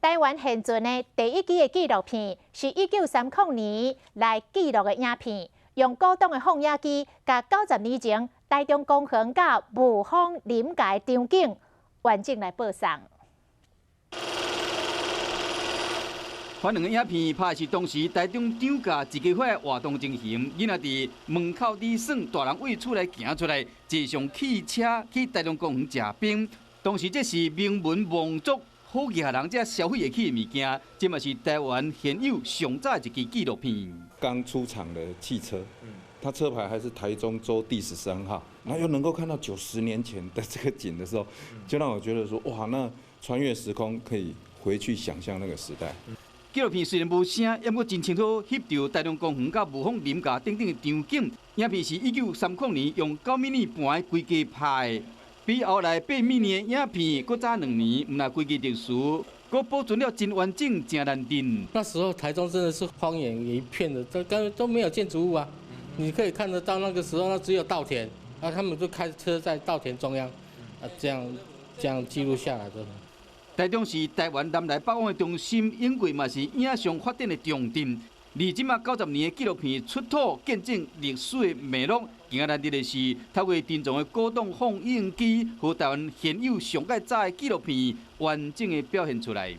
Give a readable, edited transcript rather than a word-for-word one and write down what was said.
台湾现存的第一支的纪录片是1930年来记录的影片，用古董的放映机，甲90年前台中公园甲雾峰林界场景完整来播送。 反两个影片拍的是当时台中涨价一家伙活动情形，囡仔伫门口伫耍，大人为厝内行出来，坐上汽车去台中公园食冰。当时这是名门望族好野人才消费会起的物件，这嘛是台湾现有上早一支纪录片。刚出厂的汽车，它车牌还是台中州第13号，然后又能够看到90年前的这个景的时候，就让我觉得说，哇，那穿越时空可以回去想象那个时代。 纪录片虽然无声，也过真清楚翕到台中公园甲雾峰林家等等的场景。影片是1930年用9米尼盘的规格拍的，比后来8米尼的影片搁早2年，唔但规格特殊，搁保存了真完整、真难定。那时候台中真的是荒野一片的，都没有建筑物啊。你可以看得到那个时候，那只有稻田，啊，他们就开车在稻田中央，啊，这样记录下来的。 台中是台湾南来北往的中心，因为嘛是影像发展的重镇。而即马90年的纪录片出土，见证历史的脉络。更加难得的是，透过珍藏的古董放映机和台湾现有上届早的纪录片，完整的表现出来。